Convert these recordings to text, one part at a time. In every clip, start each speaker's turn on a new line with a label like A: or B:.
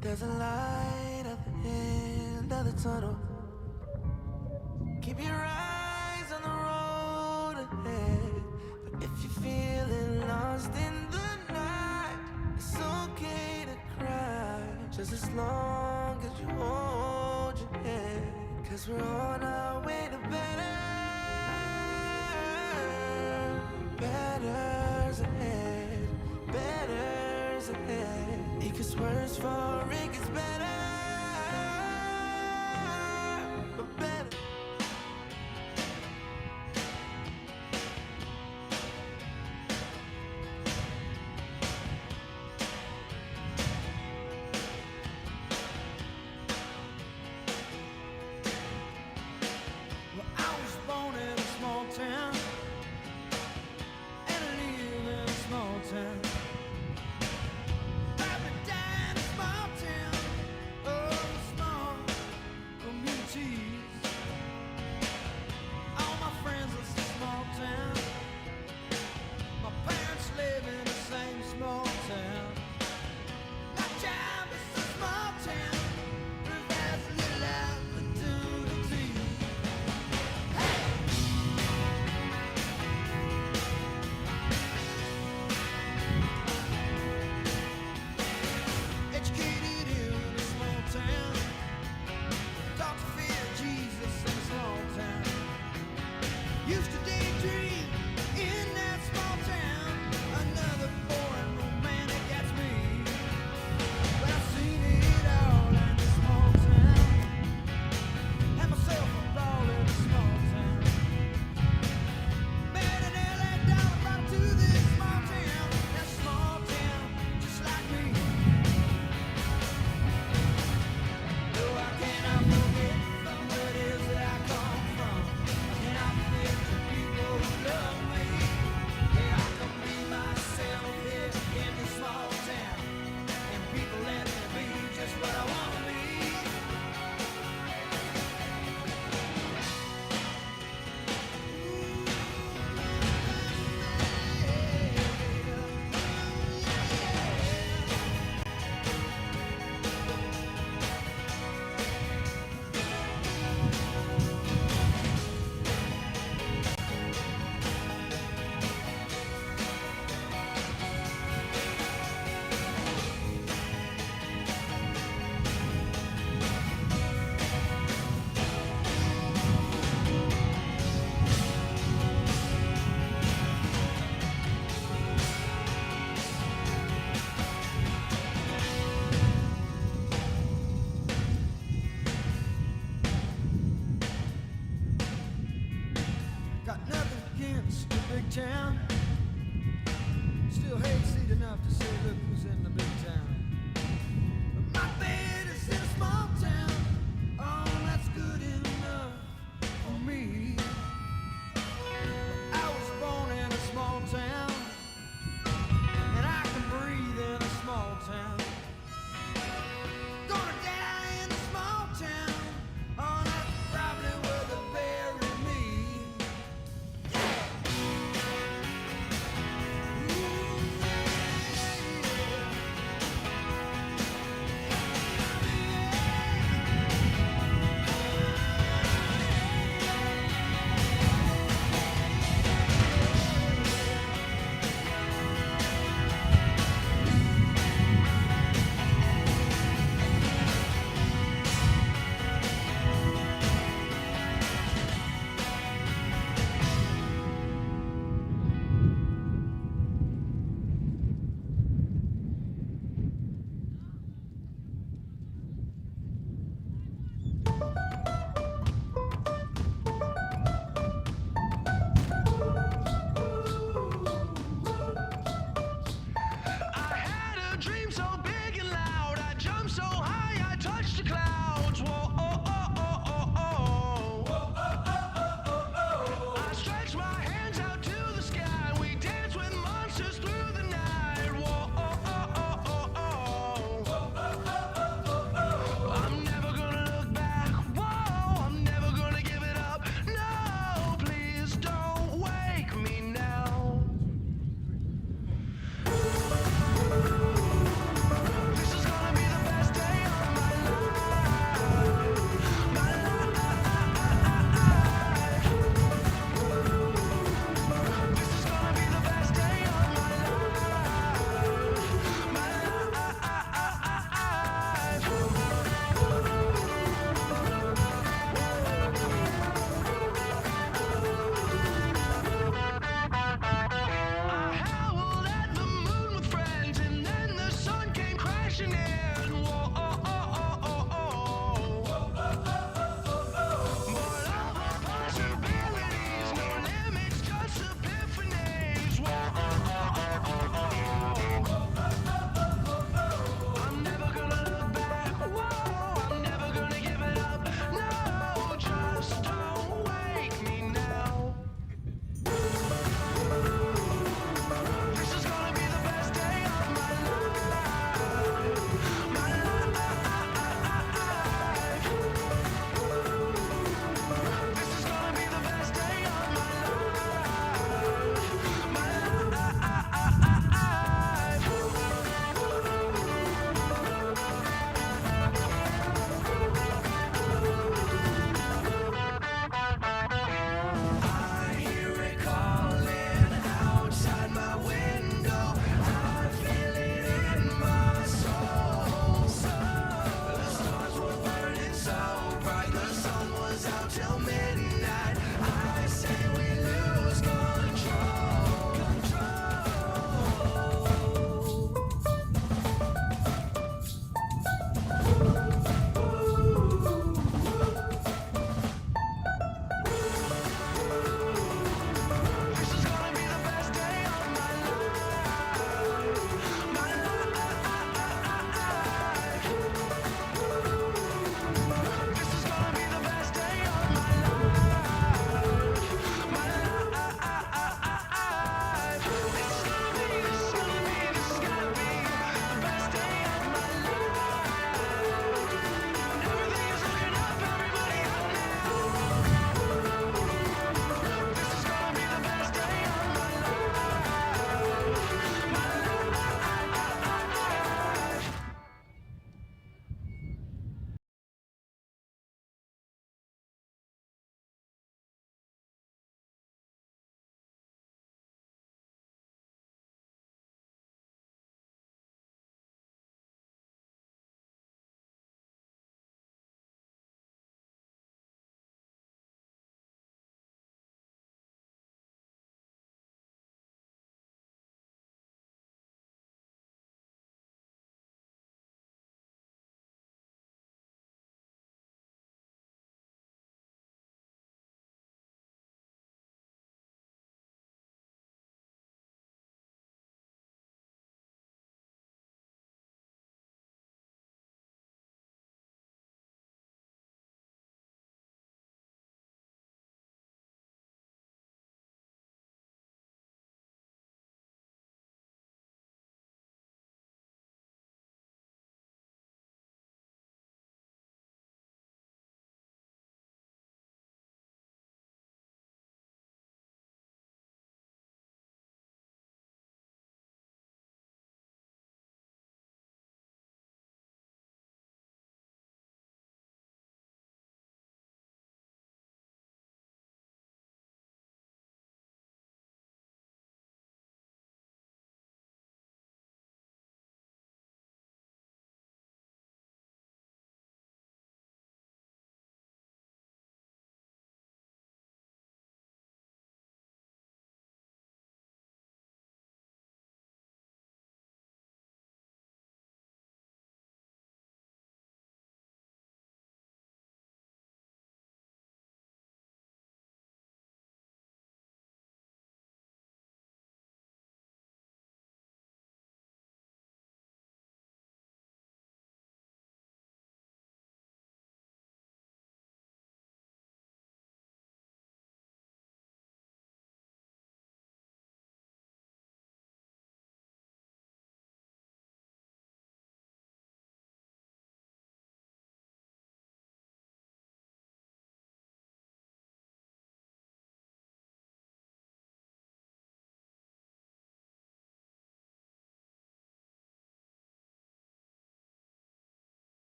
A: There's a light at the end of the tunnel. Keep your eyes on the road ahead. But if you're feeling lost in the night, it's okay to cry, just as long as you hold your head. 'Cause we're on our way to better. Better's ahead, better's ahead. It gets worse for it gets better. But better. Well, I was born in a small town and I live in a small town. Probably died in a small town.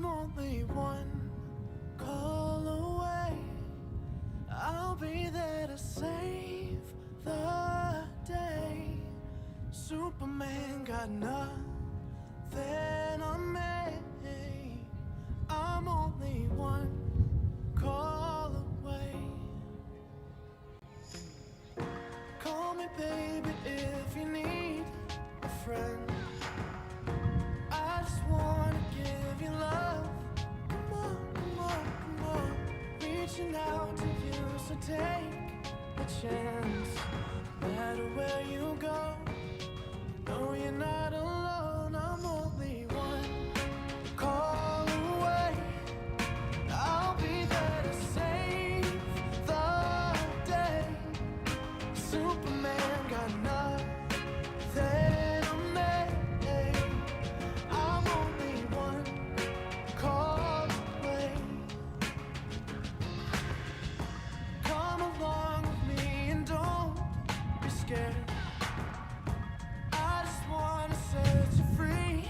A: I'm only one call away. I'll be there to save the day. Superman got nothing on me. I'm only one call away. Call me baby if you need a friend. I just wanna give you love. Come on, come on, come on. Reaching out to you, so take a chance. No matter where you go, no, you're not alone. I'm only one call away. I'll be there to save the day. Superman got nothing on me. I'm only one call away. Come along with me and don't be scared. I just wanna set you free.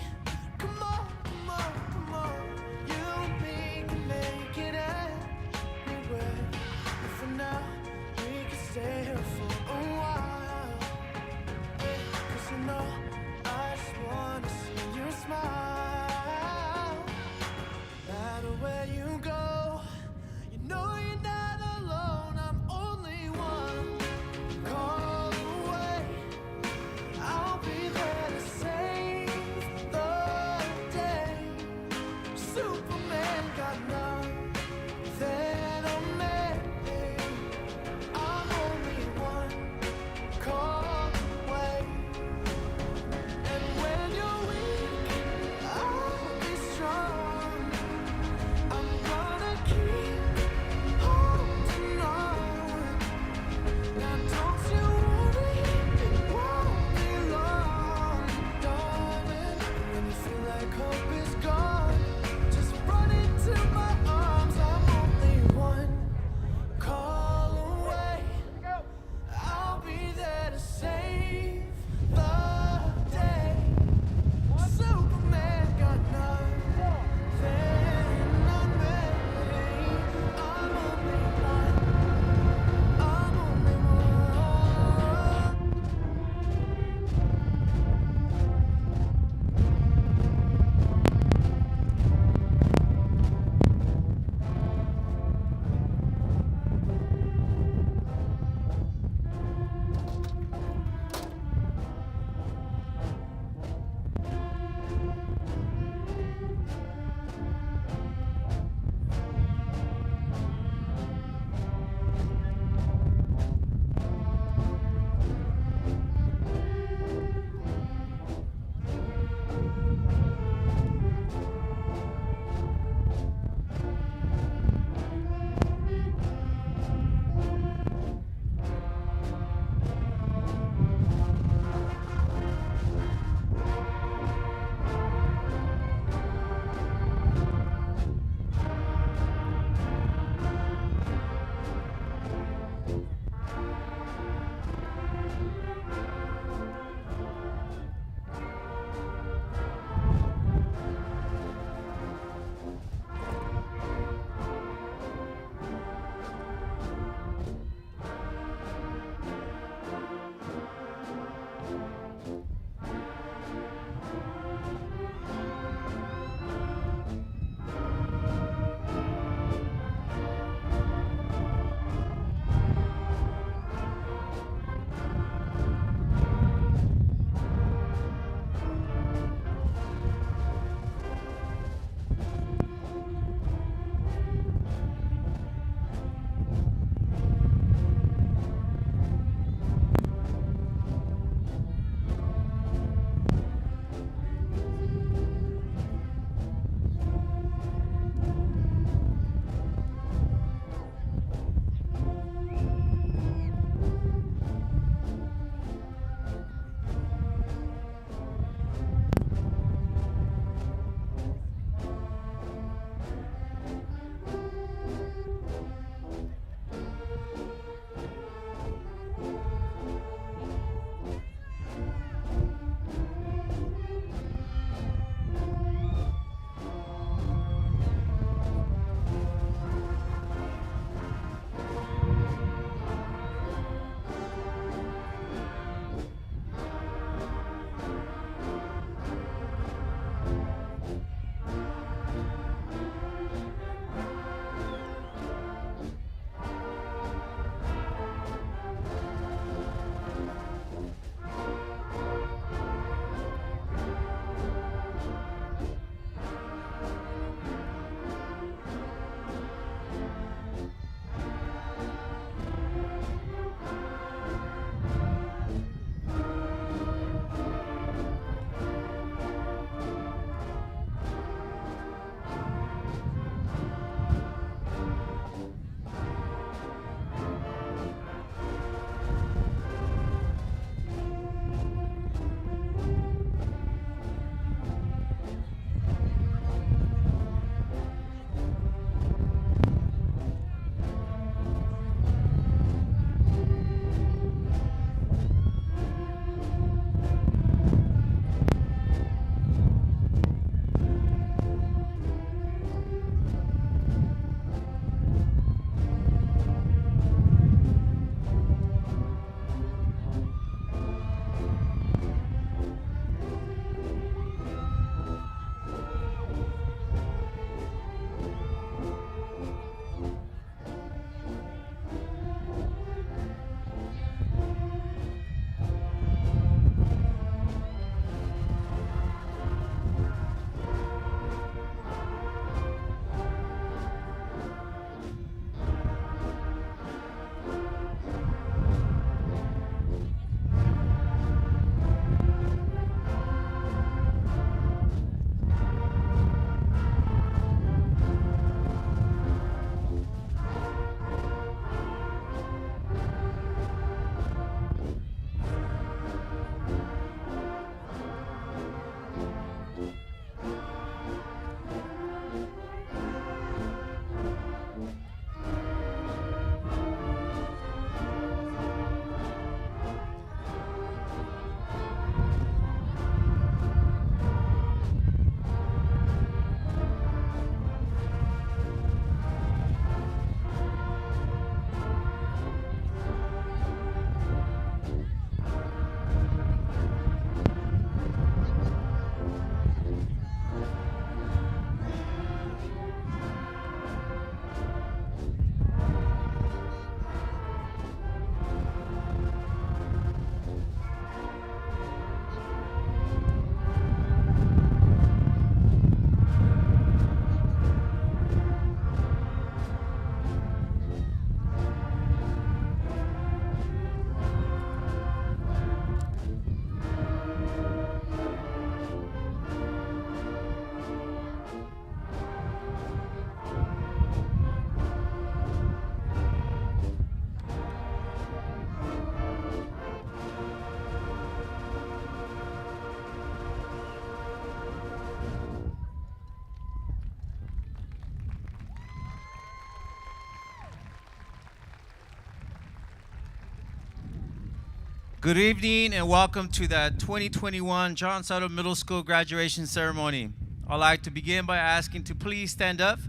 B: Good evening and welcome to the 2021 John Sutter Middle School graduation ceremony. I'd like to begin by asking to please stand up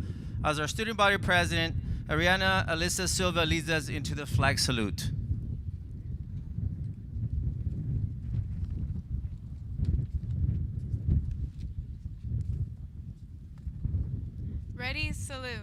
B: as our student body president, Ariana Alyssa Silva, leads us into the flag salute.
C: Ready, salute.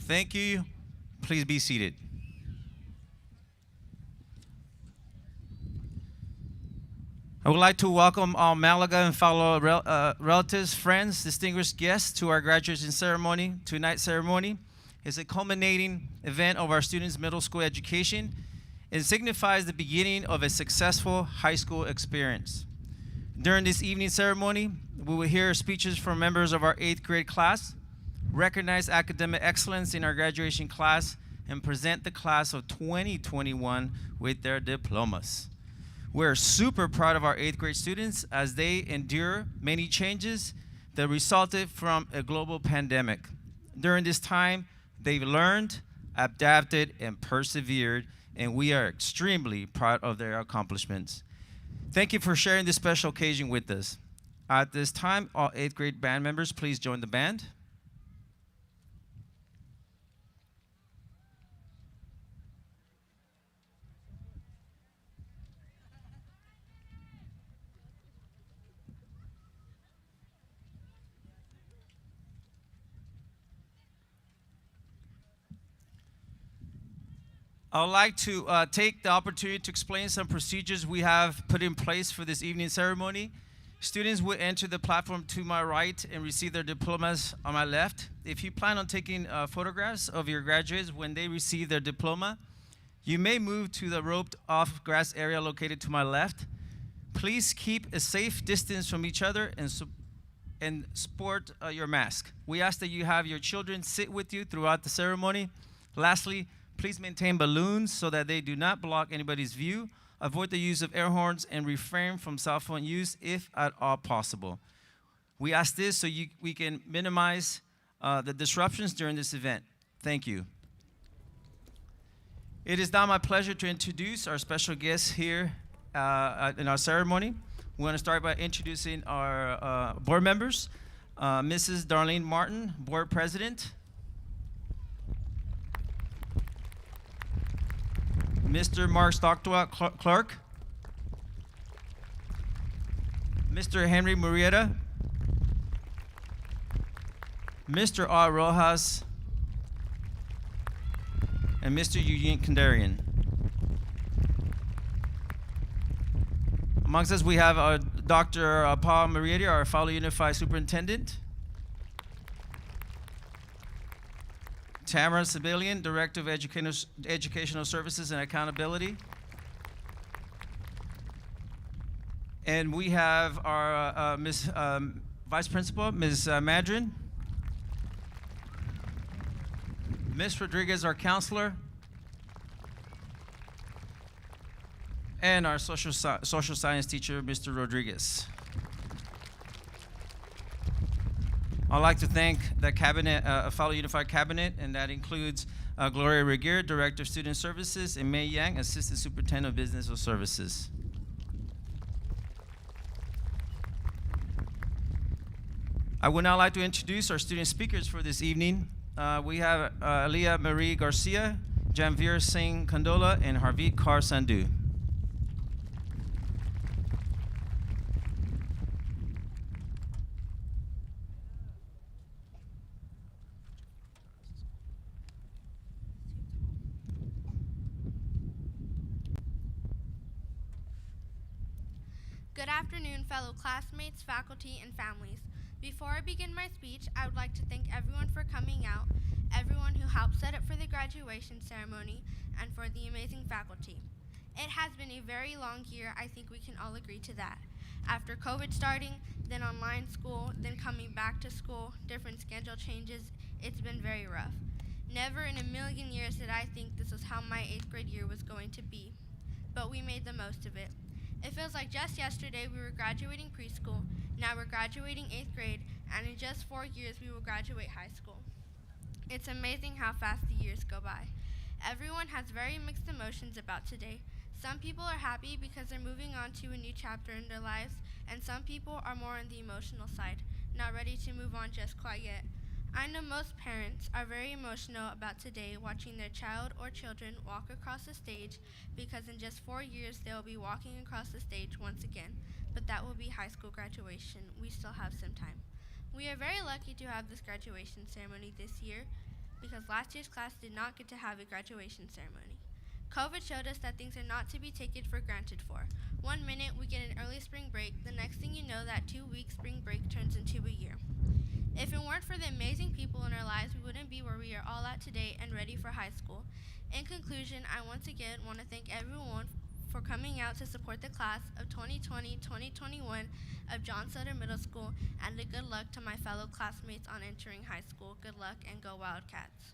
B: Thank you. Please be seated. I would like to welcome all Malaga and fellow relatives, friends, distinguished guests to our graduation ceremony. Tonight's ceremony is a culminating event of our students' middle school education. It signifies the beginning of a successful high school experience. During this evening ceremony, we will hear speeches from members of our 8th grade class, recognize academic excellence in our graduation class, and present the class of 2021 with their diplomas. We're super proud of our 8th grade students as they endure many changes that resulted from a global pandemic. During this time, they've learned, adapted, and persevered, and we are extremely proud of their accomplishments. Thank you for sharing this special occasion with us. At this time, all 8th grade band members, please join the band. I would like to take the opportunity to explain some procedures we have put in place for this evening ceremony. Students will enter the platform to my right and receive their diplomas on my left. If you plan on taking photographs of your graduates when they receive their diploma, you may move to the roped off grass area located to my left. Please keep a safe distance from each other and sport your mask. We ask that you have your children sit with you throughout the ceremony. Lastly, please maintain balloons so that they do not block anybody's view. Avoid the use of air horns and refrain from cell phone use if at all possible. We ask this so we can minimize the disruptions during this event. Thank you. It is now my pleasure to introduce our special guests here in our ceremony. We want to start by introducing our board members. Mrs. Darlene Martin, board president. Mr. Mark Stockwell, clerk. Mr. Henry Murrieta. Mr. R. Rojas. And Mr. Eugene Kandarian. Amongst us, we have Dr. Paul Murrieta, our fellow Unified Superintendent. Tamara Sibilian, Director of Educational Services and Accountability. And we have our Vice Principal, Ms. Madrin. Ms. Rodriguez, our counselor. And our social science teacher, Mr. Rodriguez. I'd like to thank the cabinet, fellow Unified Cabinet, and that includes Gloria Regier, Director of Student Services, and May Yang, Assistant Superintendent of Business Services. I would now like to introduce our student speakers for this evening. We have Aliyah Marie Garcia, Janveer Singh Kandola, and Harveet Kaur Sandhu.
D: Good afternoon, fellow classmates, faculty, and families. Before I begin my speech, I would like to thank everyone for coming out, everyone who helped set up for the graduation ceremony, and for the amazing faculty. It has been a very long year, I think we can all agree to that. After COVID starting, then online school, then coming back to school, different schedule changes, it's been very rough. Never in a million years did I think this was how my 8th grade year was going to be, but we made the most of it. It feels like just yesterday we were graduating preschool, now we're graduating 8th grade, and in just 4 years we will graduate high school. It's amazing how fast the years go by. Everyone has very mixed emotions about today. Some people are happy because they're moving on to a new chapter in their lives, and some people are more on the emotional side, not ready to move on just quite yet. I know most parents are very emotional about today watching their child or children walk across the stage because in just 4 years they will be walking across the stage once again, but that will be high school graduation. We still have some time. We are very lucky to have this graduation ceremony this year because last year's class did not get to have a graduation ceremony. COVID showed us that things are not to be taken for granted for. 1 minute we get an early spring break, the next thing you know that 2-week spring break turns into a year. If it weren't for the amazing people in our lives, we wouldn't be where we are all at today and ready for high school. In conclusion, I once again want to thank everyone for coming out to support the class of 2020-2021 of John Sutter Middle School, and a good luck to my fellow classmates on entering high school. Good luck and go Wildcats.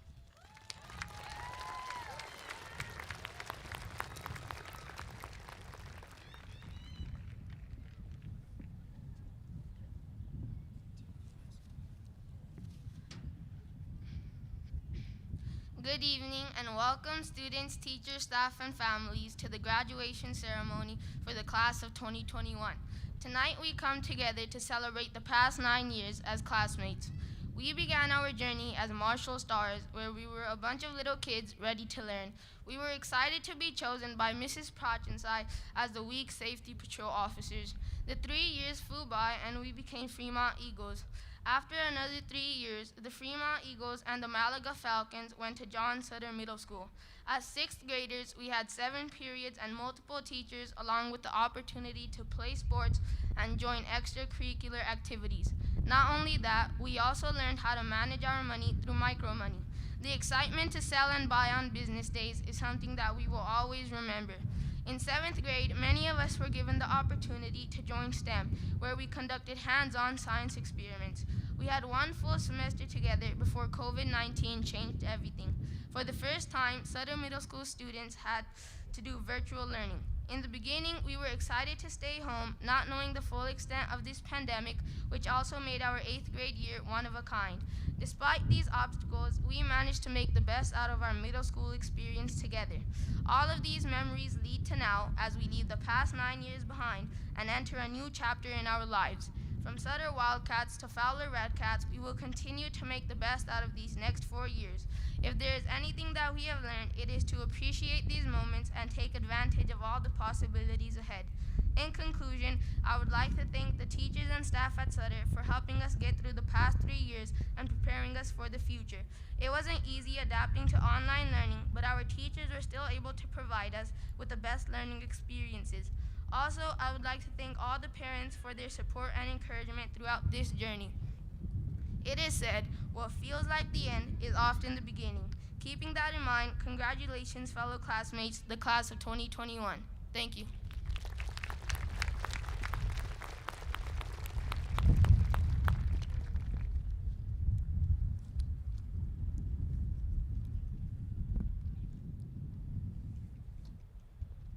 E: Good evening and welcome students, teachers, staff, and families to the graduation ceremony for the class of 2021. Tonight we come together to celebrate the past 9 years as classmates. We began our journey as Marshall Stars, where we were a bunch of little kids ready to learn. We were excited to be chosen by Mrs. Protch and I as the week safety patrol officers. The 3 years flew by and we became Fremont Eagles. After another 3 years, the Fremont Eagles and the Malaga Falcons went to John Sutter Middle School. As 6th graders, we had 7 periods and multiple teachers, along with the opportunity to play sports and join extracurricular activities. Not only that, we also learned how to manage our money through micro money. The excitement to sell and buy on business days is something that we will always remember. In 7th grade, many of us were given the opportunity to join STEM, where we conducted hands-on science experiments. We had 1 full semester together before COVID-19 changed everything. For the first time, Sutter Middle School students had to do virtual learning. In the beginning, we were excited to stay home, not knowing the full extent of this pandemic, which also made our 8th grade year one of a kind. Despite these obstacles, we managed to make the best out of our middle school experience together. All of these memories lead to now, as we leave the past 9 years behind and enter a new chapter in our lives. From Sutter Wildcats to Fowler Redcats, we will continue to make the best out of these next 4 years. If there is anything that we have learned, it is to appreciate these moments and take advantage of all the possibilities ahead. In conclusion, I would like to thank the teachers and staff at Sutter for helping us get through the past 3 years and preparing us for the future. It wasn't easy adapting to online learning, but our teachers were still able to provide us with the best learning experiences. Also, I would like to thank all the parents for their support and encouragement throughout this journey. It is said, what feels like the end is often the beginning. Keeping that in mind, congratulations, fellow classmates, the class of 2021. Thank you.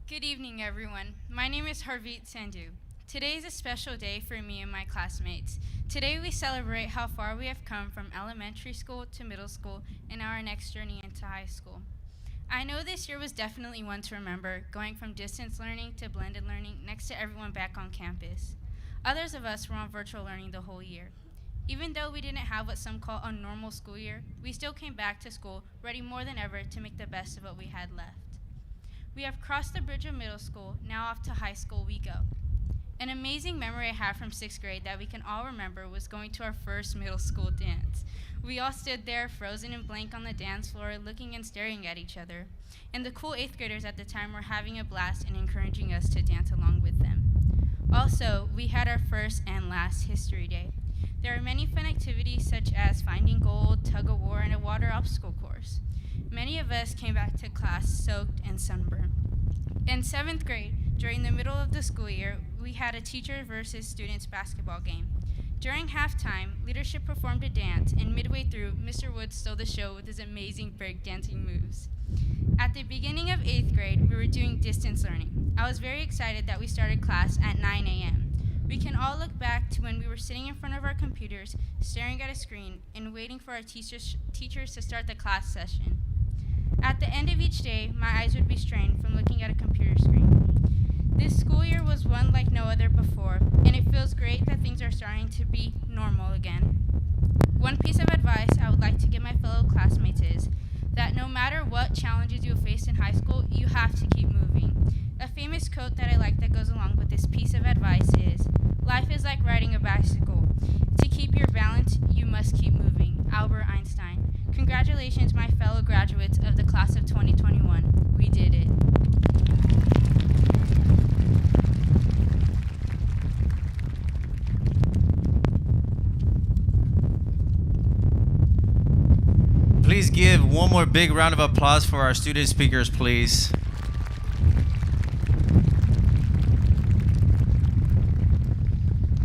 C: Good evening, everyone. My name is Harveet Sandhu. Today is a special day for me and my classmates. Today we celebrate how far we have come from elementary school to middle school and our next journey into high school. I know this year was definitely one to remember, going from distance learning to blended learning next to everyone back on campus. Others of us were on virtual learning the whole year. Even though we didn't have what some call a normal school year, we still came back to school ready more than ever to make the best of what we had left. We have crossed the bridge of middle school, now off to high school we go. An amazing memory I have from 6th grade that we can all remember was going to our first middle school dance. We all stood there, frozen and blank on the dance floor, looking and staring at each other. And the cool 8th graders at the time were having a blast and encouraging us to dance along with them. Also, we had our first and last History Day. There are many fun activities such as finding gold, tug of war, and a water obstacle course. Many of us came back to class soaked and sunburned. In 7th grade, during the middle of the school year, we had a teacher versus students basketball game. During halftime, leadership performed a dance, and midway through, Mr. Woods stole the show with his amazing breakdancing moves. At the beginning of 8th grade, we were doing distance learning. I was very excited that we started class at 9 a.m. We can all look back to when we were sitting in front of our computers, staring at a screen, and waiting for our teachers to start the class session. At the end of each day, my eyes would be strained from looking at a computer screen. This school year was one like no other before, and it feels great that things are starting to be normal again. One piece of advice I would like to give my fellow classmates is that no matter what challenges you face in high school, you have to keep moving. A famous quote that I like that goes along with this piece of advice is, "Life is like riding a bicycle. To keep your balance, you must keep moving." Albert Einstein. Congratulations, my fellow graduates of the class of 2021. We did it.
B: Please give one more big round of applause for our student speakers, please.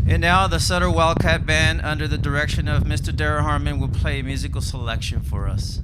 B: And now the Sutter Wildcat Band, under the direction of Mr. Darrell Harmon, will play a musical selection for us.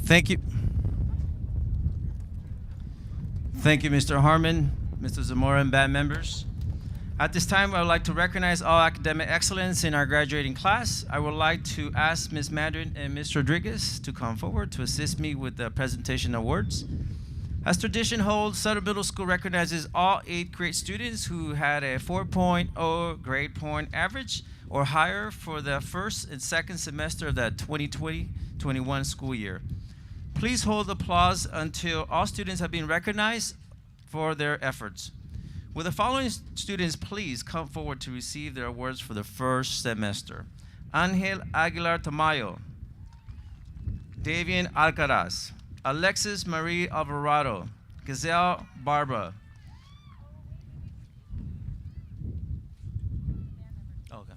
B: Thank you. Thank you, Mr. Harmon, Mr. Zamora, and band members. At this time, I would like to recognize all academic excellence in our graduating class. I would like to ask Ms. Mandarin and Ms. Rodriguez to come forward to assist me with the presentation awards. As tradition holds, Sutter Middle School recognizes all 8th grade students who had a 4.0 grade point average or higher for the first and second semester of the 2020-21 school year. Please hold applause until all students have been recognized for their efforts. Will the following students please come forward to receive their awards for the first semester? Angel Aguilar Tamayo, Davian Alcaraz, Alexis Marie Alvarado, Gazelle Barbara. Okay.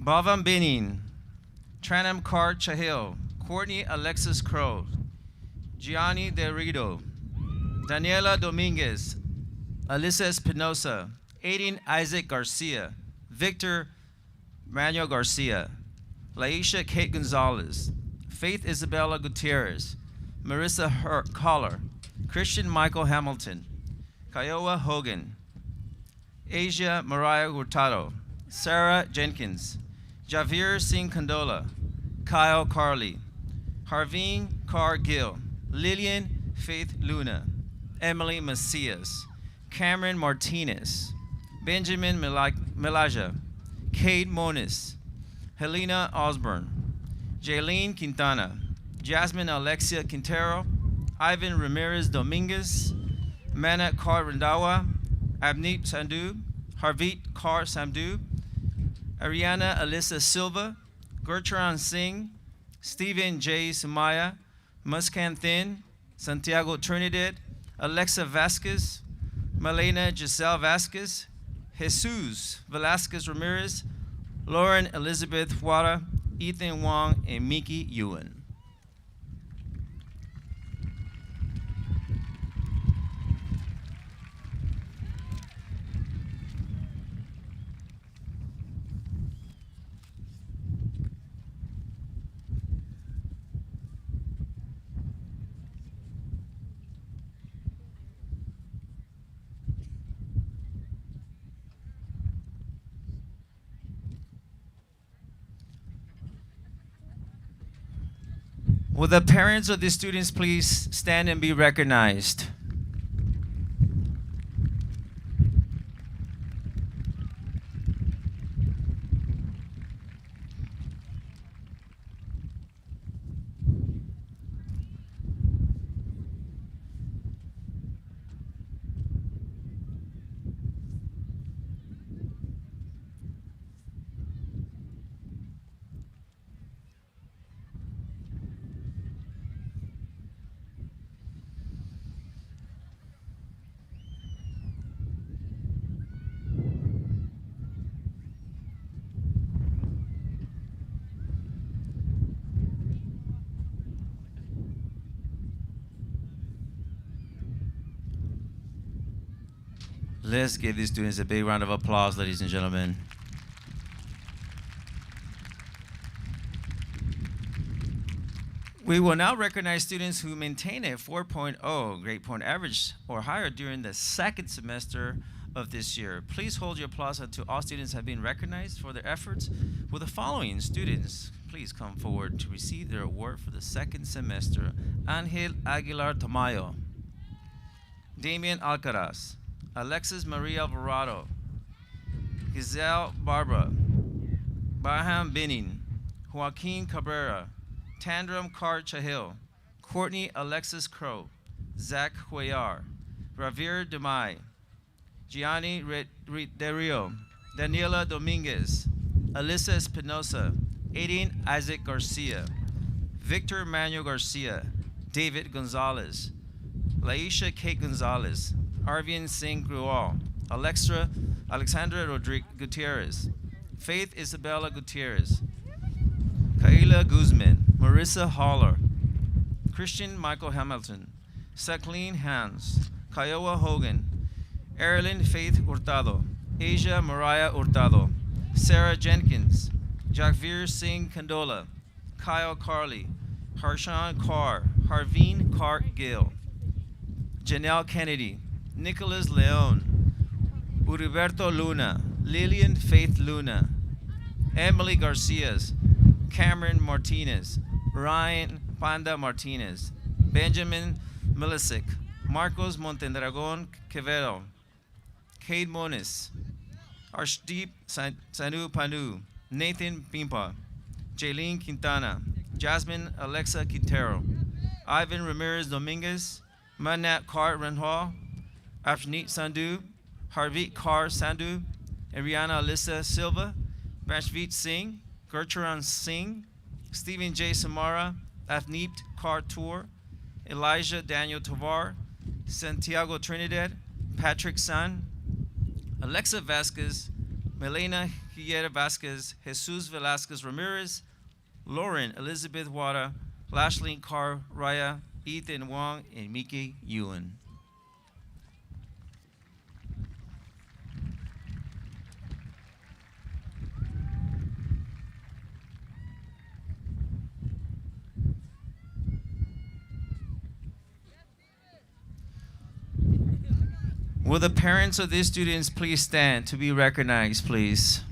B: Bhavam Benin, Tranam Kar Chahil, Courtney Alexis Crow, Gianni Derrito, Daniela Dominguez, Alyssa Espinosa, Aiden Isaac Garcia, Victor Manuel Garcia, Laisha Kate Gonzalez, Faith Isabella Gutierrez, Marissa Collar, Christian Michael Hamilton, Kiowa Hogan, Asia Mariah Hurtado, Sarah Jenkins, Javier Singh Condola, Kyle Carley, Harveen Carr Gill, Lillian Faith Luna, Emily Macias, Cameron Martinez, Benjamin Melaja, Kate Moniz, Helena Osborne, Jaylene Quintana, Jasmine Alexia Quintero, Ivan Ramirez Dominguez, Manat Kar Randawa, Abneet Sandhu, Harveet Kar Samdu, Ariana Alyssa Silva, Gurcharan Singh, Stephen J. Sumaya, Muskan Thin, Santiago Trinidad, Alexa Vasquez, Malena Giselle Vasquez, Jesus Velasquez Ramirez, Lauren Elizabeth Huara, Ethan Wong, and Miki Ewan. Will the parents of the students please stand and be recognized? Let's give these students a big round of applause, ladies and gentlemen. We will now recognize students who maintain a 4.0 grade point average or higher during the second semester of this year. Please hold your applause until all students have been recognized for their efforts. Will the following students please come forward to receive their award for the second semester? Angel Aguilar Tamayo, Damian Alcaraz, Alexis Maria Alvarado, Giselle Barbara, Baham Benin, Joaquin Cabrera, Tandram Kar Chahil, Courtney Alexis Crow, Zach Cuellar, Ravir Demai, Gianni Derrio, Daniela Dominguez, Alyssa Espinosa, Aiden Isaac Garcia, Victor Manuel Garcia, David Gonzalez, Laisha Kate Gonzalez, Arvian Singh Grual, Alexandra Rodriguez Gutierrez, Faith Isabella Gutierrez, Kaila Guzman, Marissa Holler, Christian Michael Hamilton, Sakleen Hans, Kiowa Hogan, Erilyn Faith Hurtado, Asia Mariah Hurtado, Sarah Jenkins, Jackveer Singh Kandola, Kyle Carley, Harshan Carr, Harveen Carr Gill, Janelle Kennedy, Nicholas Leon, Uriberto Luna, Lillian Faith Luna, Emily Garcias, Cameron Martinez, Ryan Panda Martinez, Benjamin Milisic, Marcos Montendragon Quevedo, Cade Moniz, Arshdeep Sanu Panu, Nathan Pimpa, Jaylene Quintana, Jasmine Alexa Quintero, Ivan Ramirez Dominguez, Manat Kar Renhua, Abneet Sandhu, Harveet Kar Sandhu, Ariana Alyssa Silva, Rashveet Singh, Gurcharan Singh, Stephen J. Samara, Avneet Kar Tour, Elijah Daniel Tovar, Santiago Trinidad, Patrick San, Alexa Vasquez, Melena Higuera Vasquez, Jesus Velasquez Ramirez, Lauren Elizabeth Wada, Lashley Carr Raya, Ethan Wong, and Miki Ewan. Will the parents of these students please stand to be recognized, please?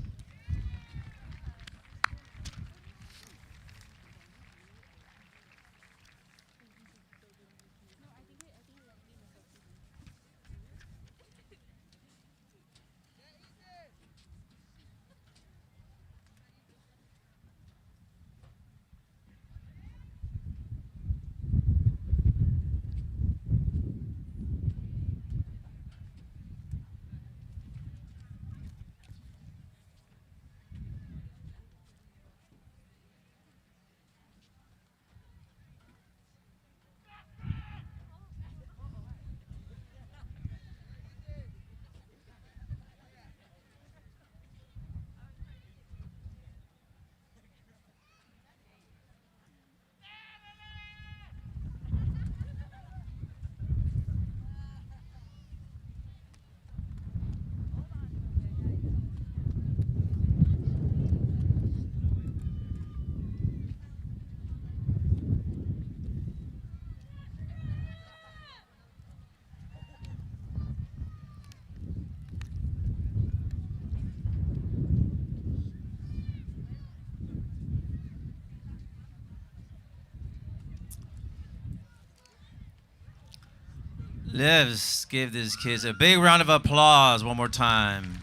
B: Let's give these kids a big round of applause one more time.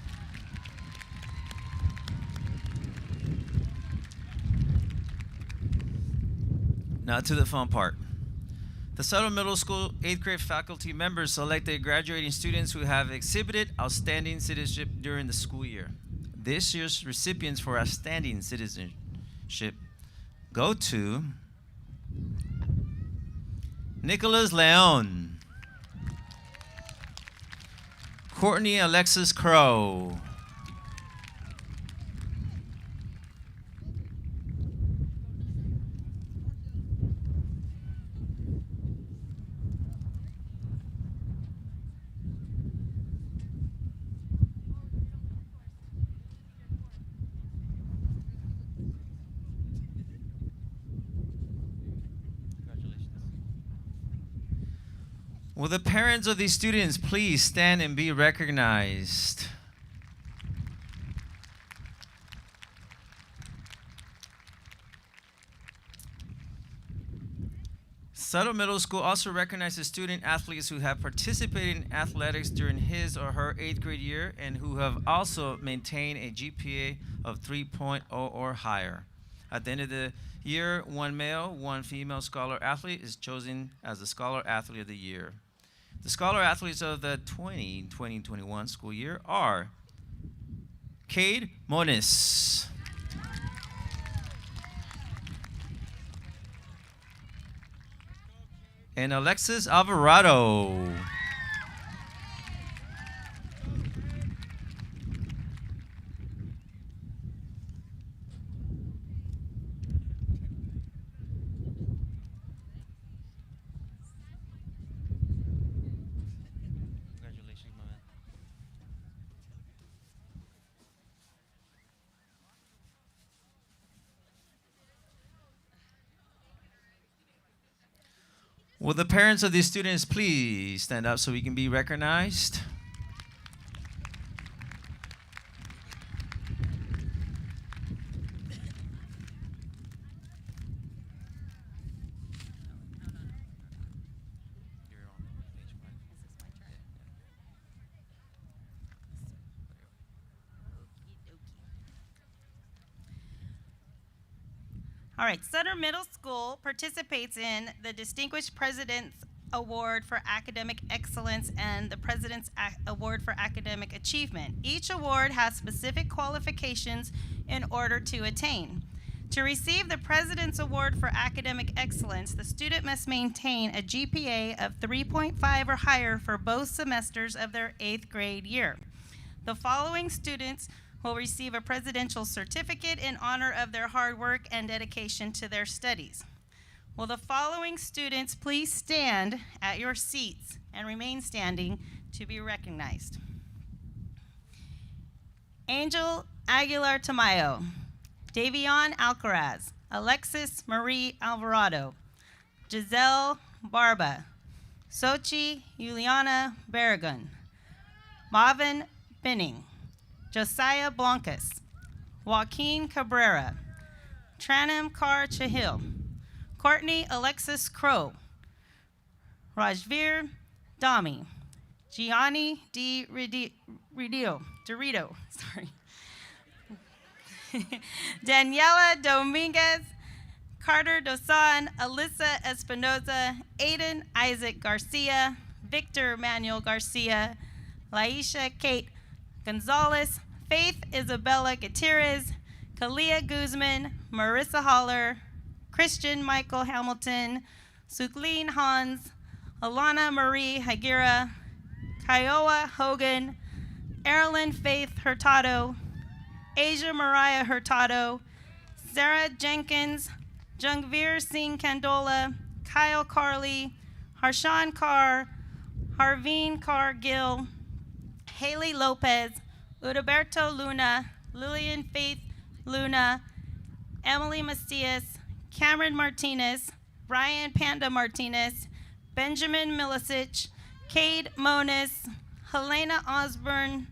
B: Now to the fun part. The Sutter Middle School 8th grade faculty members selected graduating students who have exhibited outstanding citizenship during the school year. This year's recipients for outstanding citizenship go to Nicholas Leon, Courtney Alexis Crow, will the parents of these students please stand and be recognized? Sutter Middle School also recognizes student athletes who have participated in athletics during his or her 8th grade year and who have also maintained a GPA of 3.0 or higher. At the end of the year, one male, one female scholar athlete is chosen as the Scholar Athlete of the Year. The scholar athletes of the 2020-21 school year are Cade Moniz, and Alexis Alvarado. Congratulations, my man. Will the parents of these students please stand up so we can be recognized?
F: All right, Sutter Middle School participates in the Distinguished President's Award for Academic Excellence and the President's Award for Academic Achievement. Each award has specific qualifications in order to attain. To receive the President's Award for Academic Excellence, the student must maintain a GPA of 3.5 or higher for both semesters of their 8th grade year. The following students will receive a presidential certificate in honor of their hard work and dedication to their studies. Will the following students please stand at your seats and remain standing to be recognized? Angel Aguilar Tamayo, Davion Alcaraz, Alexis Marie Alvarado, Giselle Barba, Sochi Juliana Barragan, Marvin Binning, Josiah Blancas, Joaquin Cabrera, Tranam Kar Chahil, Courtney Alexis Crow, Rajveer Dami, Gianni Dorito, Daniela Dominguez, Carter Dosan, Alyssa Espinoza, Aiden Isaac Garcia, Victor Manuel Garcia, Laisha Kate Gonzalez, Faith Isabella Gutierrez, Kalia Guzman, Marissa Holler, Christian Michael Hamilton, Suklin Hans, Alana Marie Higuera, Kiowa Hogan, Erilyn Faith Hurtado, Asia Mariah Hurtado, Sarah Jenkins, Jungveer Singh Candola, Kyle Carley, Harshan Carr, Harveen Carr Gill, Haley Lopez, Udaberto Luna, Lillian Faith Luna, Emily Macias, Cameron Martinez, Brian Panda Martinez, Benjamin Milicic, Cade Monis, Helena Osborne,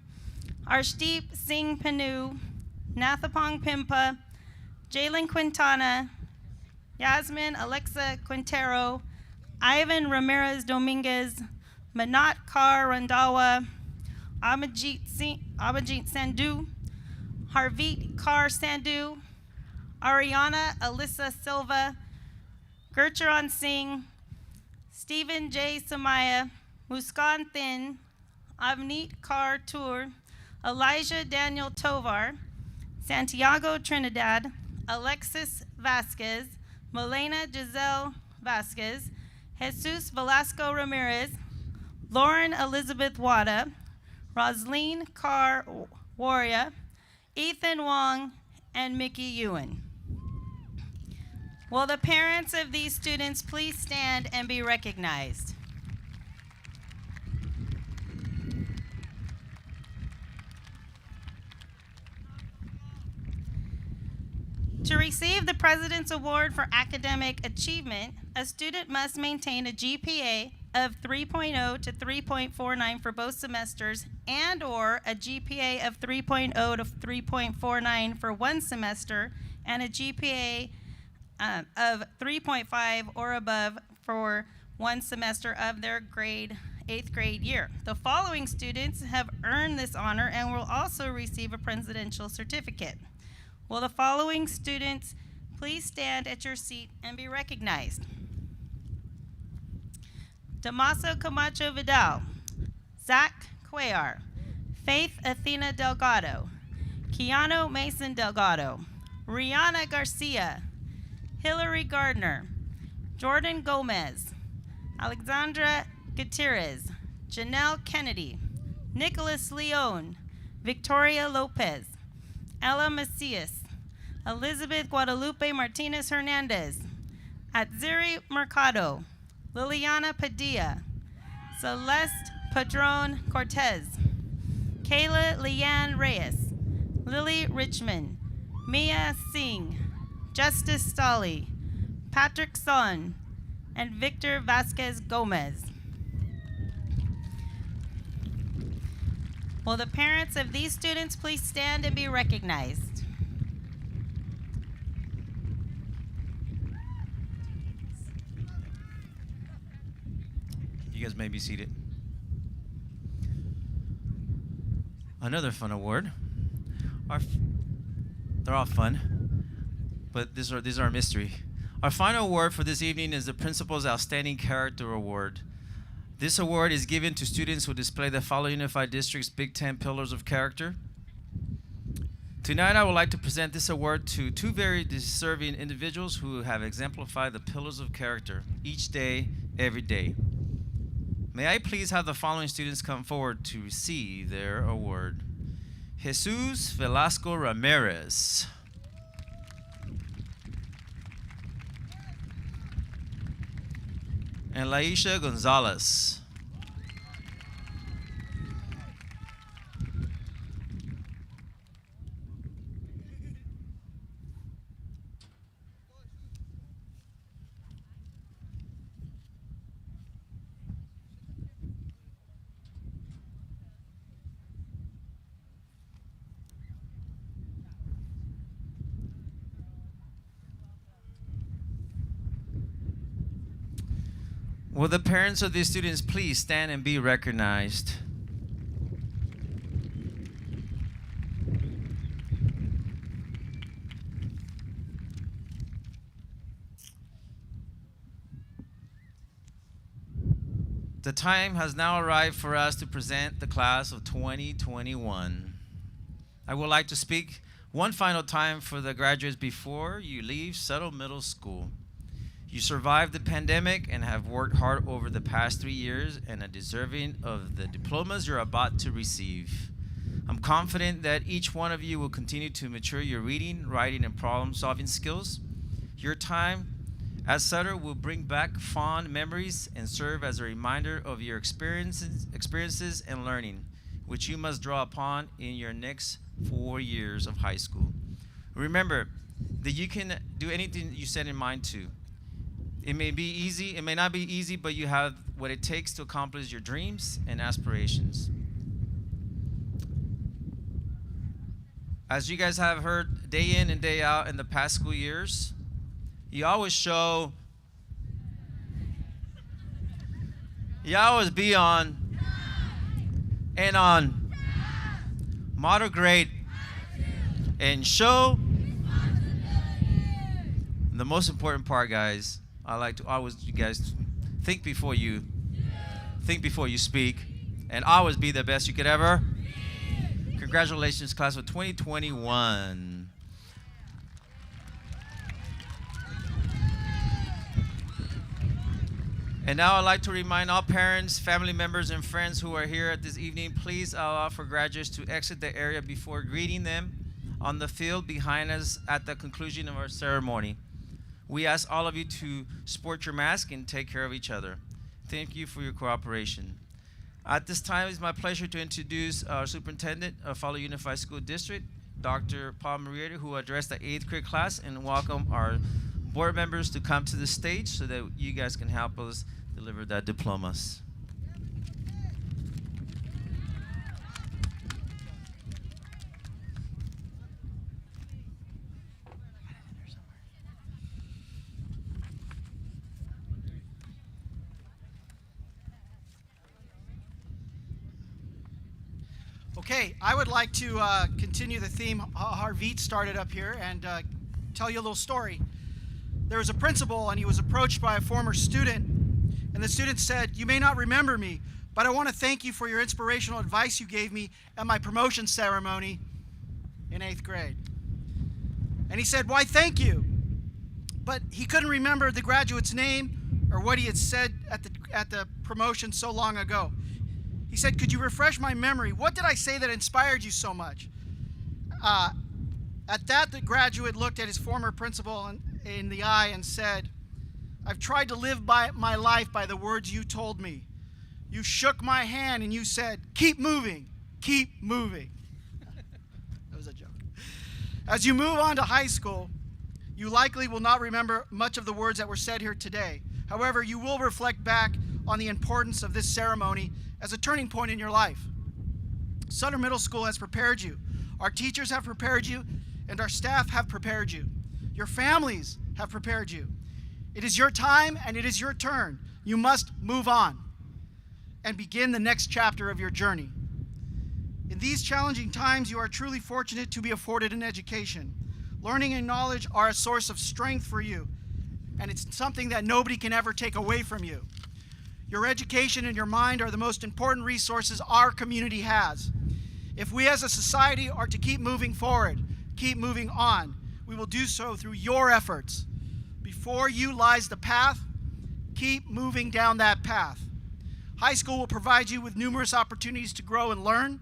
F: Arshdeep Singh Panu, Nathapong Pimpa, Jalen Quintana, Yasmin Alexa Quintero, Ivan Ramirez Dominguez, Manat Kar Randawa, Abhijit Sandhu, Harveet Kar Sandhu, Ariana Alyssa Silva, Gurcharan Singh, Stephen J. Samaya, Muskan Thin, Avneet Kar Tour, Elijah Daniel Tovar, Santiago Trinidad, Alexis Vasquez, Milena Giselle Vasquez, Jesus Velasco Ramirez, Lauren Elizabeth Wada, Rosleen Carr Warrior, Ethan Wong, and Mickey Ewan. Will the parents of these students please stand and be recognized? To receive the President's Award for Academic Achievement, a student must maintain a GPA of 3.0 to 3.49 for both semesters and/or a GPA of 3.0 to 3.49 for one semester and a GPA of 3.5 or above for one semester of their 8th grade year. The following students have earned this honor and will also receive a presidential certificate. Will the following students please stand at your seat and be recognized? Damaso Camacho Vidal, Zach Cuellar, Faith Athena Delgado, Keanu Mason Delgado, Rihanna Garcia, Hillary Gardner, Jordan Gomez, Alexandra Gutierrez, Janelle Kennedy, Nicholas Leone, Victoria Lopez, Ella Macias, Elizabeth Guadalupe Martinez Hernandez, Atziri Mercado, Liliana Padilla, Celeste Padron Cortez, Kayla Leanne Reyes, Lily Richmond, Mia Singh, Justice Stolly, Patrick Son, and Victor Vasquez Gomez. Will the parents of these students please stand and be recognized?
B: You guys may be seated. Another fun award. They're all fun, but these are a mystery. Our final award for this evening is the Principal's Outstanding Character Award. This award is given to students who display the following Unified District's Big Ten Pillars of Character. Tonight, I would like to present this award to two very deserving individuals who have exemplified the pillars of character each day, every day. May I please have the following students come forward to receive their award. Jesus Velasco Ramirez. And Laisha Gonzalez. Will the parents of these students please stand and be recognized? The time has now arrived for us to present the class of 2021. I would like to speak one final time for the graduates before you leave Sutter Middle School. You survived the pandemic and have worked hard over the past 3 years and are deserving of the diplomas you're about to receive. I'm confident that each one of you will continue to mature your reading, writing, and problem-solving skills. Your time at Sutter will bring back fond memories and serve as a reminder of your experiences and learning, which you must draw upon in your next 4 years of high school. Remember that you can do anything you set in mind to. It may be easy, it may not be easy, but you have what it takes to accomplish your dreams and aspirations. As you guys have heard day in and day out in the past school years, you always be on and on model grade and show the most important part, guys. I like to always, you guys, think before you speak, and always be the best you could ever. Congratulations, class of 2021. And now I'd like to remind all parents, family members, and friends who are here at this evening, please allow for graduates to exit the area before greeting them on the field behind us at the conclusion of our ceremony. We ask all of you to sport your mask and take care of each other. Thank you for your cooperation. At this time, it's my pleasure to introduce our Superintendent of Fowler Unified School District, Dr. Paul Murrieta, who will address the 8th grade class, and welcome our board members to come to the stage so that you guys can help us deliver that diplomas.
G: Okay, I would like to continue the theme Harveet started up here and tell you a little story. There was a principal and he was approached by a former student, and the student said, "You may not remember me, but I want to thank you for your inspirational advice you gave me at my promotion ceremony in 8th grade." And he said, "Why, thank you." But he couldn't remember the graduate's name or what he had said at the promotion so long ago. He said, "Could you refresh my memory? What did I say that inspired you so much?" At that, the graduate looked at his former principal in the eye and said, "I've tried to live my life by the words you told me. You shook my hand and you said, 'Keep moving, keep moving.'" That was a joke. As you move on to high school, you likely will not remember much of the words that were said here today. However, you will reflect back on the importance of this ceremony as a turning point in your life. Sutter Middle School has prepared you. Our teachers have prepared you, and our staff have prepared you. Your families have prepared you. It is your time and it is your turn. You must move on and begin the next chapter of your journey. In these challenging times, you are truly fortunate to be afforded an education. Learning and knowledge are a source of strength for you, and it's something that nobody can ever take away from you. Your education and your mind are the most important resources our community has. If we as a society are to keep moving forward, keep moving on, we will do so through your efforts. Before you lies the path. Keep moving down that path. High school will provide you with numerous opportunities to grow and learn.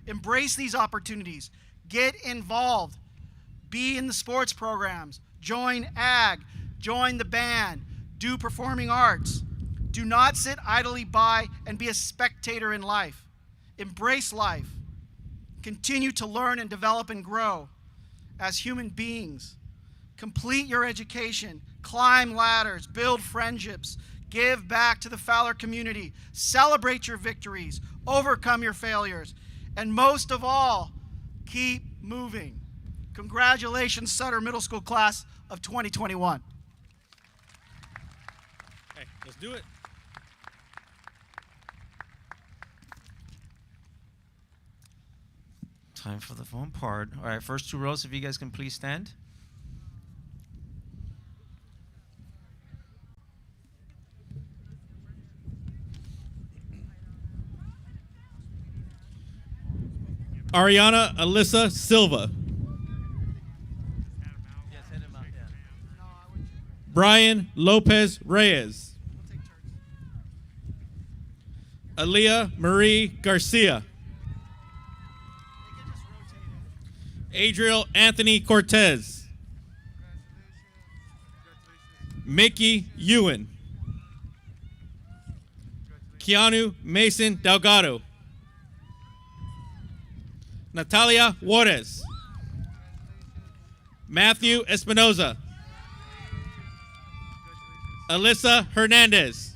G: Embrace these opportunities. Get involved. Be in the sports programs. Join ag. Join the band. Do performing arts. Do not sit idly by and be a spectator in life. Embrace life. Continue to learn and develop and grow as human beings. Complete your education. Climb ladders. Build friendships. Give back to the Fowler community. Celebrate your victories. Overcome your failures. And most of all, keep moving. Congratulations, Sutter Middle School class of 2021.
H: Hey, let's do it.
B: Time for the fun part. All right, first two rows, if you guys can please stand.
H: Ariana Alyssa Silva. Brian Lopez Reyes. Aaliyah Marie Garcia. Adriel Anthony Cortez. Mickey Ewan. Keanu Mason Delgado. Natalia Juarez. Matthew Espinoza. Alyssa Hernandez.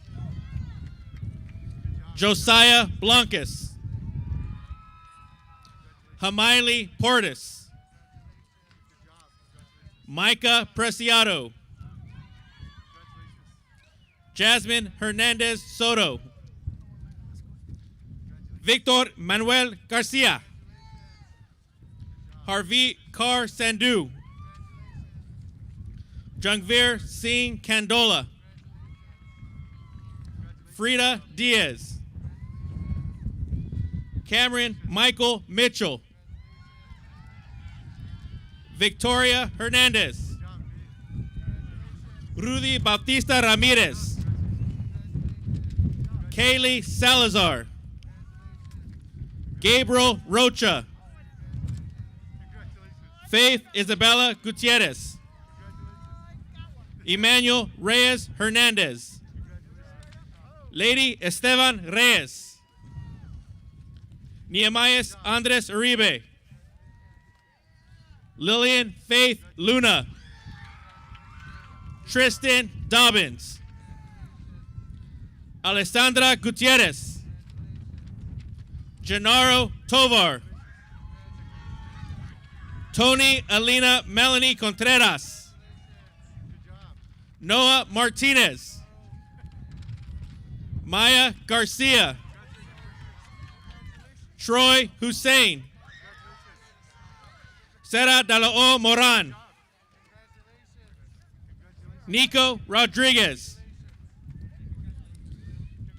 H: Josiah Blancas. Hamaili Portis. Micah Preciado. Jasmine Hernandez Soto. Victor Manuel Garcia. Harvey Kar Sandhu. Jungveer Singh Kandola. Frida Diaz. Cameron Michael Mitchell. Victoria Hernandez. Rudy Bautista Ramirez. Kaylee Salazar. Gabriel Rocha. Faith Isabella Gutierrez. Emmanuel Reyes Hernandez. Lady Esteban Reyes. Nehemiah Andres Uribe. Lillian Faith Luna. Tristan Dobbins. Alessandra Gutierrez. Gennaro Tovar. Tony Alina Melanie Contreras. Noah Martinez. Maya Garcia. Troy Hussein. Sera Dalao Moran. Nico Rodriguez.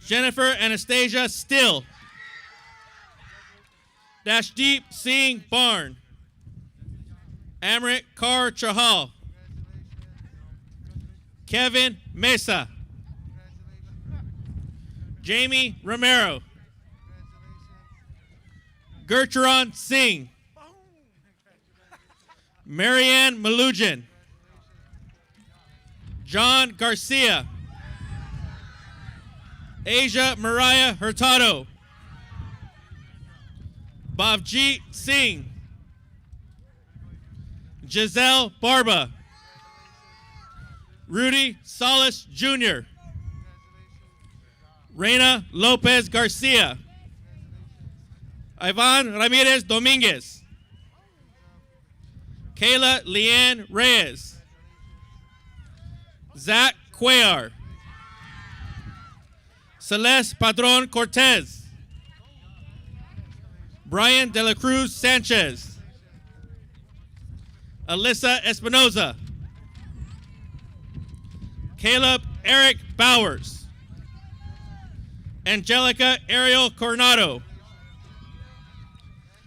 H: Jennifer Anastasia Still. Dashdeep Singh Barn. Amrit Kar Chahal. Kevin Mesa. Jamie Romero. Gertrude Singh. Marianne Malugin. John Garcia. Asia Mariah Hurtado. Bhavjeet Singh. Giselle Barba. Rudy Salas Jr. Reina Lopez Garcia. Ivan Ramirez Dominguez. Kayla Leanne Reyes. Zach Cuellar. Celeste Padron Cortez. Brian De La Cruz Sanchez. Alyssa Espinoza. Caleb Eric Bowers. Angelica Ariel Coronado.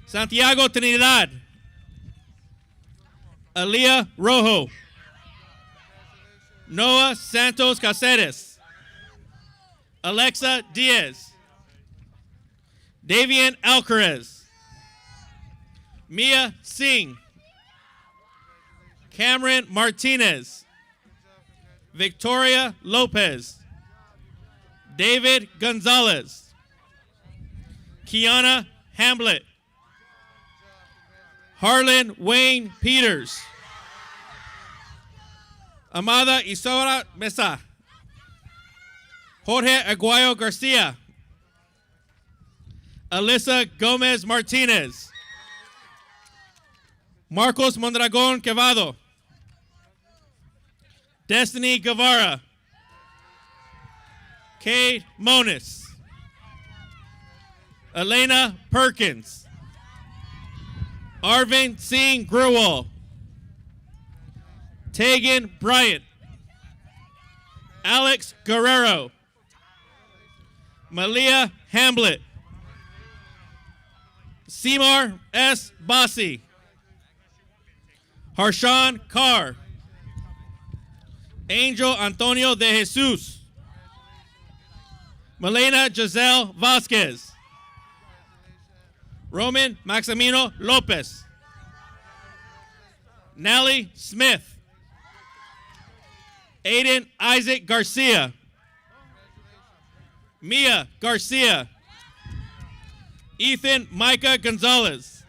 H: Santiago Trinidad. Aaliyah Rojo. Noah Santos Caceres. Alexa Diaz. Davian Alcarez. Mia Singh. Cameron Martinez. Victoria Lopez. David Gonzalez. Kiana Hamlet. Harlan Wayne Peters. Amada Isora Mesa. Jorge Aguayo Garcia. Alyssa Gomez Martinez. Marcos Mondragon Quevado. Destiny Guevara. Kay Monis. Elena Perkins. Arvind Singh Grewal. Tegan Bryant. Alex Guerrero. Malia Hamblett. Seymour S. Bossi. Harshan Carr. Angel Antonio de Jesus. Malena Giselle Vasquez. Roman Maximino Lopez. Nellie Smith. Aiden Isaac Garcia. Mia Garcia. Ethan Micah Gonzalez.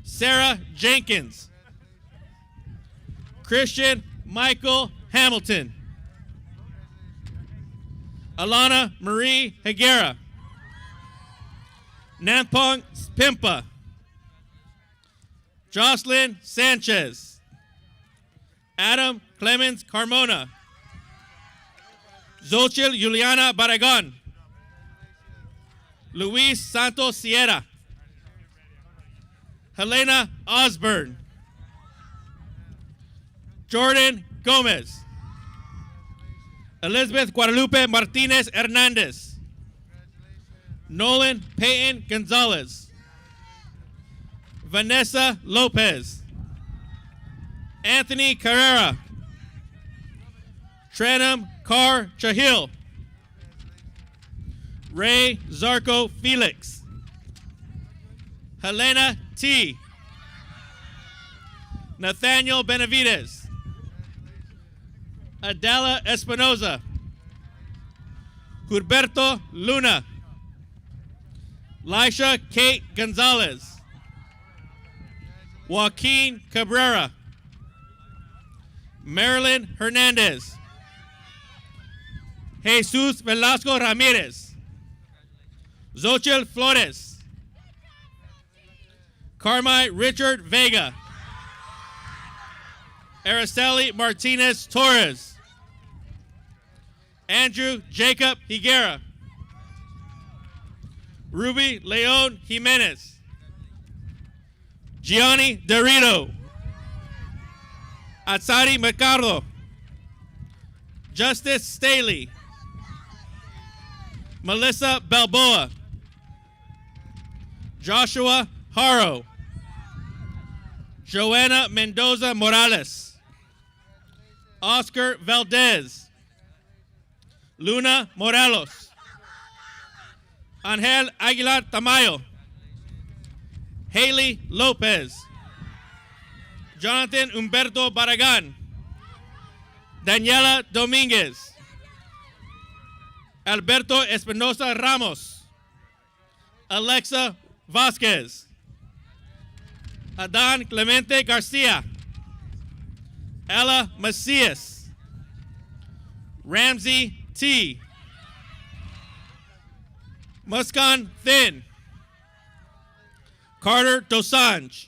H: Sarah Jenkins. Christian Michael Hamilton. Alana Marie Higuera. Nampong Pimpa. Jocelyn Sanchez. Adam Clemens Carmona. Xochitl Juliana Barragon. Luis Santos Sierra. Helena Osborne. Jordan Gomez. Elizabeth Guadalupe Martinez Hernandez. Nolan Peyton Gonzalez. Vanessa Lopez. Anthony Carrera. Trenum Carr Chahil. Ray Zarco Felix. Helena T. Nathaniel Benavides. Adela Espinoza. Gilberto Luna. Lisha Kate Gonzalez. Joaquin Cabrera. Marilyn Hernandez. Jesus Velasco Ramirez. Xochitl Flores. Carmi Richard Vega. Araceli Martinez Torres. Andrew Jacob Higuera. Ruby Leon Jimenez. Gianni Dorito. Atsari Mercado. Justice Staley. Melissa Balboa. Joshua Haro. Joanna Mendoza Morales. Oscar Valdez. Luna Morelos. Angel Aguilar Tamayo. Haley Lopez. Jonathan Humberto Barragan. Daniela Dominguez. Alberto Espinosa Ramos. Alexa Vasquez. Adan Clemente Garcia. Ella Macias. Ramsey T. Muskan Thin. Carter Dosanjh.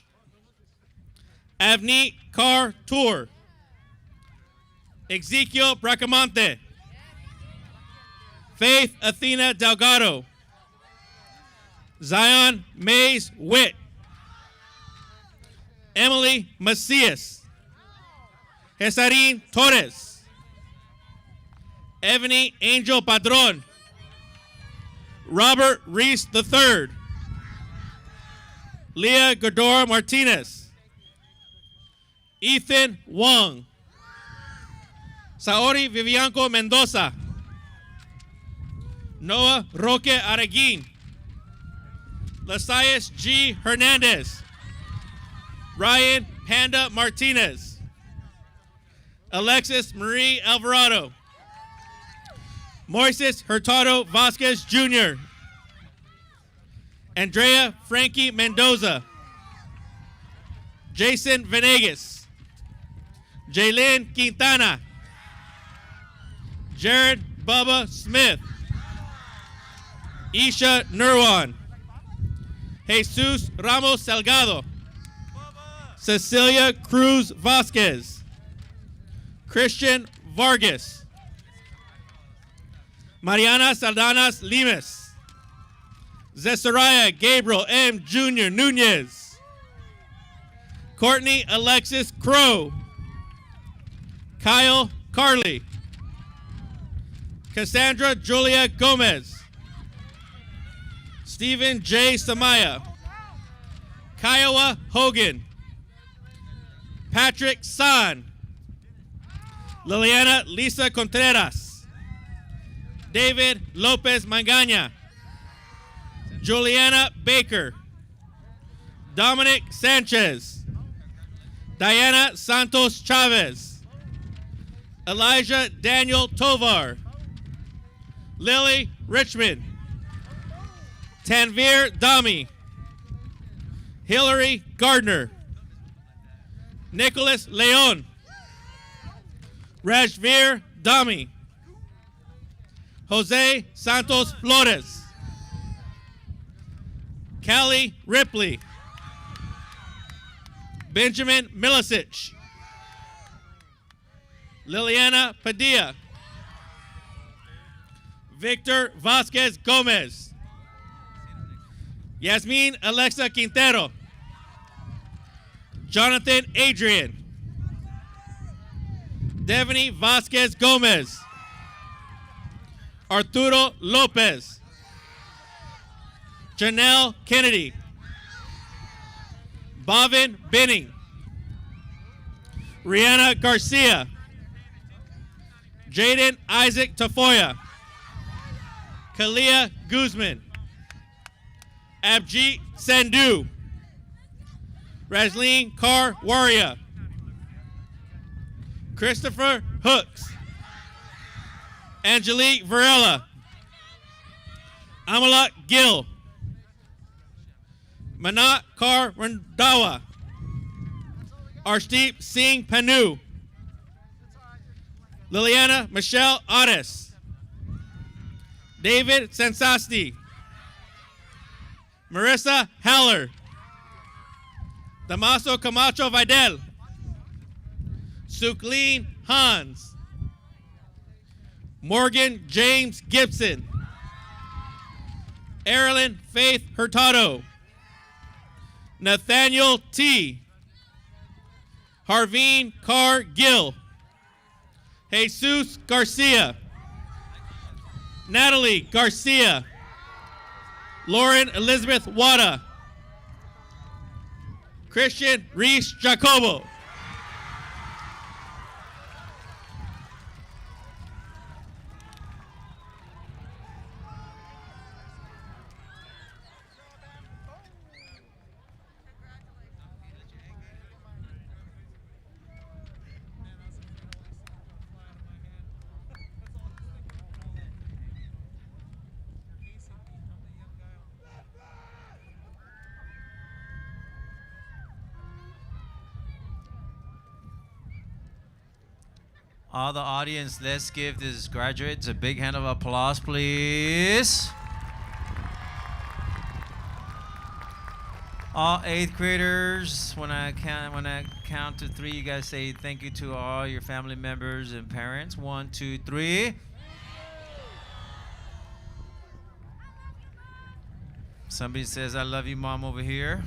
H: Avni Carr Tour. Ezekiel Bracamonte. Faith Athena Delgado. Zion Mays Witt. Emily Macias. Cesarín Torres. Ebony Angel Padron. Robert Reese III. Leah Godora Martinez. Ethan Wong. Saori Vivianco Mendoza. Noah Roque Araguin. Lasaias G. Hernandez. Ryan Panda Martinez. Alexis Marie Alvarado. Moises Hurtado Vasquez Jr. Andrea Frankie Mendoza. Jason Venegas. Jaylin Quintana. Jared Bubba Smith. Isha Nurwan. Jesus Ramos Salgado. Cecilia Cruz Vasquez. Christian Vargas. Mariana Saldanas Limes. Zechariah Gabriel M. Jr. Nunez. Courtney Alexis Crow. Kyle Carley. Cassandra Julia Gomez. Stephen J. Samaya. Kiowa Hogan. Patrick San. Liliana Lisa Contreras. David Lopez Mangaña. Juliana Baker. Dominic Sanchez. Diana Santos Chavez. Elijah Daniel Tovar. Lily Richmond. Tanvir Dami. Hillary Gardner. Nicholas Leon. Rajvir Dami. Jose Santos Flores. Callie Ripley. Benjamin Milicic. Liliana Padilla. Victor Vasquez Gomez. Yasmin Alexa Quintero. Jonathan Adrian. Devany Vasquez Gomez. Arturo Lopez. Janelle Kennedy. Bhavin Binning. Rihanna Garcia. Jaden Isaac Tafoya. Kalia Guzman. Abjeet Sandhu. Rasleen Kaur Waria. Christopher Hooks. Angelique Varela. Amalak Gill. Manat Kaur Randawa. Arshdeep Singh Panu. Liliana Michelle Otis. David Sensasti. Marissa Haller. Damaso Camacho Vidal. Suklin Hans. Morgan James Gibson. Erilyn Faith Hurtado. Nathaniel T. Harveen Carr Gill. Jesus Garcia. Natalie Garcia. Lauren Elizabeth Wada. Christian Reese Jacobo.
B: All the audience, let's give this graduates a big hand of applause, please. All 8th graders, when I count to 3, you guys say thank you to all your family members and parents. 1, 2, 3. Somebody says, I love you, Mom, over here.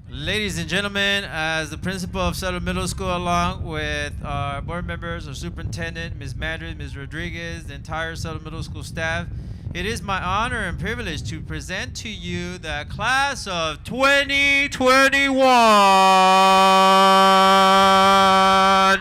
B: Ladies and gentlemen, as the principal of Sutter Middle School, along with our board members, our superintendent, Ms. Madrid, Ms. Rodriguez, the entire Sutter Middle School staff, it is my honor and privilege to present to you the class of 2021.